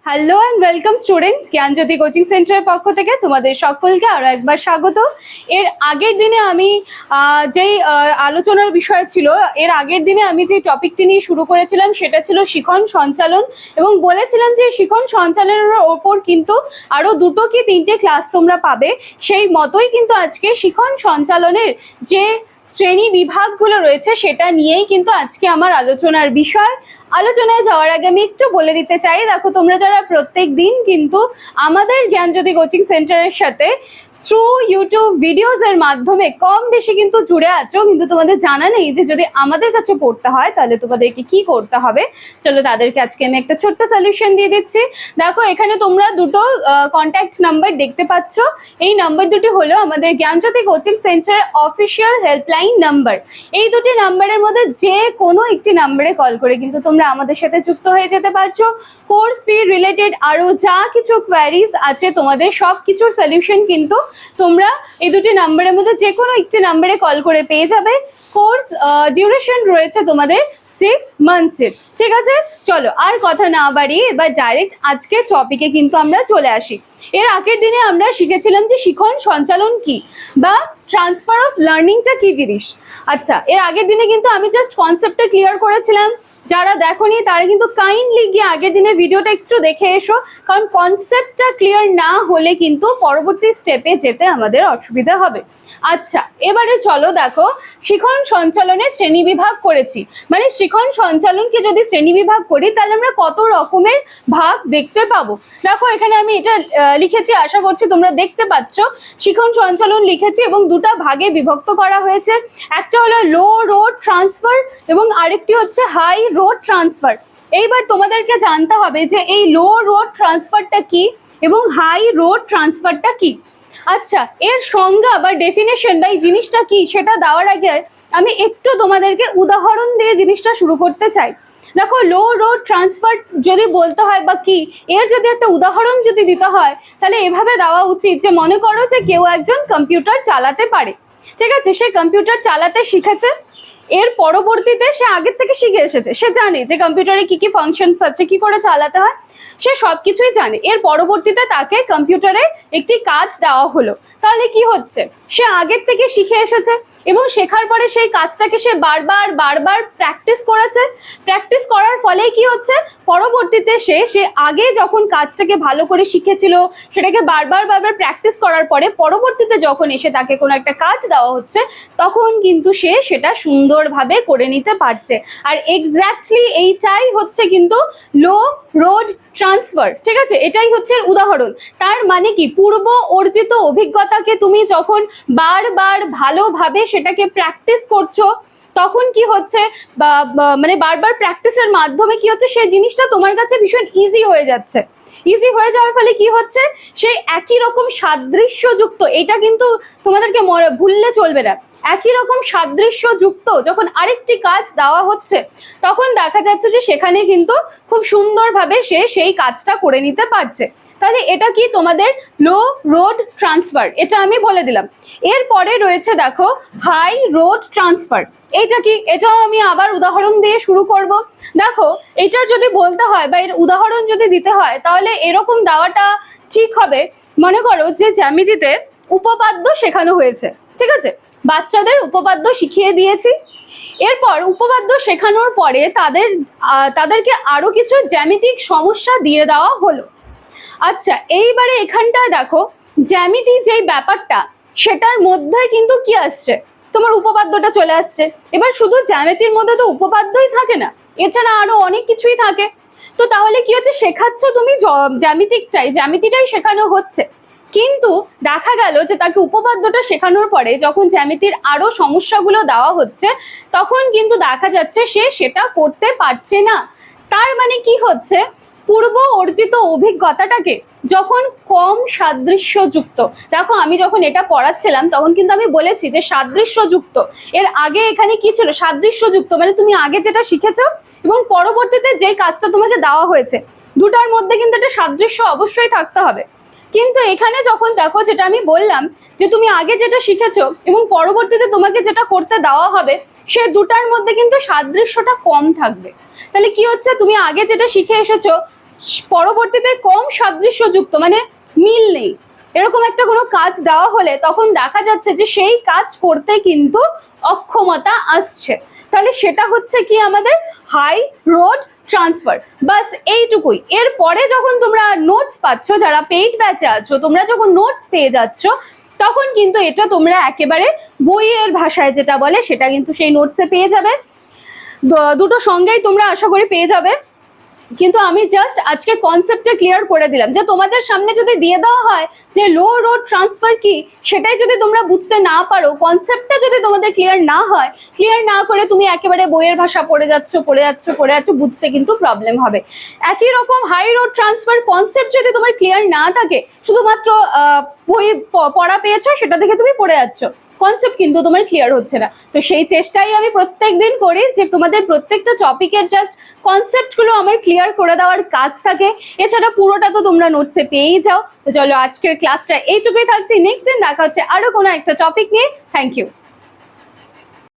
Hello and welcome students, Gyanjyoti coaching সেন্টারের পক্ষ থেকে তোমাদের সকলকে আরও একবার স্বাগত। এর আগের দিনে আমি যেই আলোচনার বিষয় ছিল, এর আগের দিনে আমি যে টপিকটি নিয়ে শুরু করেছিলাম সেটা ছিল শিখন সঞ্চালন, এবং বলেছিলাম যে শিখন সঞ্চালনের ওপর কিন্তু আরও 2 কি 3টে ক্লাস তোমরা পাবে। সেই মতোই কিন্তু আজকে শিখন সঞ্চালনের যে শ্রেণী বিভাগগুলো রয়েছে সেটা নিয়েই কিন্তু আজকে আমার আলোচনার বিষয়। আলোচনায় যাওয়ার আগে আমি একটু বলে দিতে চাই, দেখো তোমরা যারা প্রত্যেক দিন কিন্তু আমাদের জ্ঞানজ্যোতি কোচিং সেন্টারের সাথে থ্রু ইউটিউব ভিডিওস এর মাধ্যমে কম বেশি কিন্তু জুড়ে আছো, কিন্তু তোমাদের জানা নেই যে যদি আমাদের কাছে পড়তে হয় তাহলে তোমাদেরকে কি করতে হবে। চলো তাদেরকে আজকে আমি একটা ছোট্ট সলিউশন দিয়ে দিচ্ছি। দেখো এখানে তোমরা দুটো কন্ট্যাক্ট নাম্বার দেখতে পাচ্ছ। এই নাম্বার দুটি হলো আমাদের জ্ঞানজ্যোতি কোচিং সেন্টারের অফিসিয়াল হেল্পলাইন নাম্বার। এই দুটি নাম্বারের মধ্যে যে কোনো একটি নাম্বারে কল করে কিন্তু তোমরা আমাদের সাথে যুক্ত হয়ে যেতে পারছো। কোর্স ফি রিলেটেড আরও যা কিছু কোয়ারিজ আছে তোমাদের সব কিছুর সলিউশন কিন্তু তোমরা এই দুটি নাম্বারের মধ্যে যে কোনো একটি নাম্বারে কল করে পেয়ে যাবে। কোর্স ডিউরেশন রয়েছে তোমাদের 6 মান্থসের। ঠিক আছে, চলো আর কথা না বাড়িয়ে এবার ডাইরেক্ট আজকে টপিকে কিন্তু আমরা চলে আসি। এর আগের দিনে আমরা শিখেছিলাম যে শিখন সঞ্চালন কি বা ট্রান্সফার অফ লার্নিংটা কি জিনিস। আচ্ছা, এর আগের দিনে কিন্তু আমি জাস্ট কনসেপ্টটা ক্লিয়ার করেছিলাম। যারা দেখোনি তারা কিন্তু কাইন্ডলি গিয়ে আগের দিনের ভিডিওটা একটু দেখে এসো, কারণ কনসেপ্টটা ক্লিয়ার না হলে কিন্তু পরবর্তী স্টেপে যেতে আমাদের অসুবিধা হবে। আচ্ছা, এবারে চলো দেখো শিখন সঞ্চালনের শ্রেণীবিভাগ করেছি, মানে শিখন সঞ্চালনকে যদি শ্রেণীবিভাগ করি তাহলে আমরা কত রকমের ভাগ দেখতে পাবো। দেখো এখানে আমি এটা লিখেছি, আশা করছি তোমরা দেখতে পাচ্ছ। শিখন সঞ্চালন লিখেছি এবং দুটা ভাগে বিভক্ত করা হয়েছে। একটা হলো লো রোড ট্রান্সফার এবং আরেকটি হচ্ছে হাই রোড ট্রান্সফার। এইবার তোমাদেরকে জানতে হবে যে এই লো রোড ট্রান্সফারটা কি এবং হাই রোড ট্রান্সফারটা কি। আচ্ছা, এর সংজ্ঞা বা ডেফিনেশন বা এই জিনিসটা কি সেটা দেওয়ার আগে আমি একটু তোমাদেরকে উদাহরণ দিয়ে জিনিসটা শুরু করতে চাই। দেখো লো রোড ট্রান্সফার যদি বলতে হয় বা কি, এর যদি একটা উদাহরণ যদি দিতে হয় তাহলে এভাবে দেওয়া উচিত যে মনে করো যে কেউ একজন কম্পিউটার চালাতে পারে। ঠিক আছে, সে কম্পিউটার চালাতে শিখেছে, এর পরবর্তীতে সে আগের থেকে শিখে এসেছে, সে জানে যে কম্পিউটারে কি কি ফাংশনস আছে, কি করে চালাতে হয়, সে সবকিছুই জানে। এর পরবর্তীতে তাকে কম্পিউটারে একটি কাজ দেওয়া হলো, তাহলে কি হচ্ছে, সে আগের থেকে শিখে এসেছে এবং শেখার পরে সেই কাজটাকে সে বারবার বারবার প্র্যাকটিস করেছে। প্র্যাকটিস করার ফলে কি হচ্ছে, পরবর্তীতে সে আগে যখন কাজটাকে ভালো করে শিখেছিল সেটাকে বারবার বারবার প্র্যাকটিস করার পরে পরবর্তীতে যখন এসে তাকে কোনো একটা কাজ দেওয়া হচ্ছে তখন কিন্তু সে সেটা সুন্দরভাবে করে নিতে পারছে। আর এক্স্যাক্টলি এইটাই হচ্ছে কিন্তু লো রোড ট্রান্সফার। ঠিক আছে, এটাই হচ্ছে উদাহরণ। তার মানে কি, পূর্ব অর্জিত অভিজ্ঞতাকে তুমি যখন বারবার ভালোভাবে সেটাকে প্র্যাকটিস করছো তখন কি হচ্ছে, মানে বারবার প্র্যাকটিসের মাধ্যমে কি হচ্ছে, সেই জিনিসটা তোমার কাছে ভীষণ ইজি হয়ে যাচ্ছে। ইজি হয়ে যাওয়ার ফলে কি হচ্ছে, সেই একই রকম সাদৃশ্যযুক্ত, এটা কিন্তু তোমাদেরকে ভুললে চলবে না, একই রকম সাদৃশ্যযুক্ত যখন আরেকটি কাজ দেওয়া হচ্ছে তখন দেখা যাচ্ছে যে সেখানে কিন্তু খুব সুন্দরভাবে সে সেই কাজটা করে নিতে পারছে। তাহলে এটা কি তোমাদের লো রোড ট্রান্সফার, এটা আমি বলে দিলাম। এরপরে রয়েছে দেখো হাই রোড ট্রান্সফার। এইটা কি, এটাও আমি আবার উদাহরণ দিয়ে শুরু করব। দেখো এটার যদি বলতে হয় বা এর উদাহরণ যদি দিতে হয় তাহলে এরকম দেওয়াটা ঠিক হবে। মনে করো যে জ্যামিতিতে উপপাদ্য শেখানো হয়েছে, ঠিক আছে, বাচ্চাদের উপপাদ্য শিখিয়ে দিয়েছি। এরপর উপপাদ্য শেখানোর পরে তাদেরকে আরো কিছু জ্যামিতিক সমস্যা দিয়ে দেওয়া হলো। আচ্ছা, এইবারে এখানটায় দেখো জ্যামিতি যেই ব্যাপারটা সেটার মধ্যে কিন্তু কি আসছে, তোমার উপপাদ্যটা চলে আসছে। এবার শুধু জ্যামিতির মধ্যে তো উপপাদ্যই থাকে না, এছাড়া আরো অনেক কিছুই থাকে। তো তাহলে কি হচ্ছে, শেখাচ্ছ তুমি জ্যামিতিটাই শেখানো হচ্ছে, কিন্তু দেখা গেল যে তাকে উপপাদ্যটা শেখানোর পরে যখন জ্যামিতির আরো সমস্যাগুলো দেওয়া হচ্ছে তখন কিন্তু দেখা যাচ্ছে সে সেটা করতে পারছে না। তার মানে কি হচ্ছে, পূর্ব অর্জিত অভিজ্ঞতাটাকে যখন কম সাদৃশ্যযুক্ত, দেখো আমি যখন এটা পড়াচ্ছিলাম তখন কিন্তু আমি বলেছি যে সাদৃশ্যযুক্ত, এর আগে এখানে কি ছিল, সাদৃশ্যযুক্ত মানে তুমি আগে যেটা শিখেছো এবং পরবর্তীতে যে কাজটা তোমাকে দেওয়া হয়েছে দুটার মধ্যে কিন্তু একটা সাদৃশ্য অবশ্যই থাকতে হবে। কিন্তু এখানে যখন দেখো যেটা আমি বললাম যে তুমি আগে যেটা শিখেছো এবং পরবর্তীতে তোমাকে যেটা করতে দেওয়া হবে সে দুটার মধ্যে কিন্তু সাদৃশ্যটা কম থাকবে। তাহলে কি হচ্ছে, তুমি আগে যেটা শিখে এসেছো পরবর্তীতে কম সাদৃশ্যযুক্ত মানে মিল নেই এরকম একটা কোনো কাজ দেওয়া হলে তখন দেখা যাচ্ছে যে সেই কাজ করতে কিন্তু অক্ষমতা আসছে, তাহলে সেটা হচ্ছে কি আমাদের হাই রোড ট্রান্সফার। বাস এইটুকুই। এরপরে যখন তোমরা নোটস পাচ্ছ, যারা পেইড ব্যাচে আছো, তোমরা যখন নোটস পেয়ে যাচ্ছ তখন কিন্তু এটা তোমরা একেবারে বইয়ের ভাষায় যেটা বলে সেটা কিন্তু সেই নোটসে পেয়ে যাবে। দুটো সঙ্গেই তোমরা আশা করি পেয়ে যাবে। কিন্তু আমি জাস্ট আজকে কনসেপ্টটা ক্লিয়ার করে দিলাম যে তোমাদের সামনে যদি দিয়ে দেওয়া হয় যে লো রোড ট্রান্সফার কি, সেটাই যদি তোমরা বুঝতে না পারো, কনসেপ্টটা যদি তোমাদের ক্লিয়ার না হয়, ক্লিয়ার না করে তুমি একেবারে বইয়ের ভাষা পড়ে যাচ্ছ, বুঝতে কিন্তু প্রবলেম হবে। একই রকম হাই রোড ট্রান্সফার কনসেপ্ট যদি তোমার ক্লিয়ার না থাকে, শুধুমাত্র বই পড়া পেয়েছো সেটা থেকে তুমি পড়ে যাচ্ছ, কনসেপ্ট কিন্তু তোমার ক্লিয়ার হচ্ছে না। তো সেই চেষ্টাই আমি প্রত্যেকদিন করি যে তোমাদের প্রত্যেকটা টপিকের জাস্ট কনসেপ্টগুলো আমার ক্লিয়ার করে দেওয়ার কাজ থাকে। এছাড়া পুরোটা তো তোমরা নোটসে পেয়েই যাও। তো চলো আজকের ক্লাসটা এইটুকুই থাকছে, নেক্সট দিন দেখা হচ্ছে আরো কোনো একটা টপিক নিয়ে। Thank you.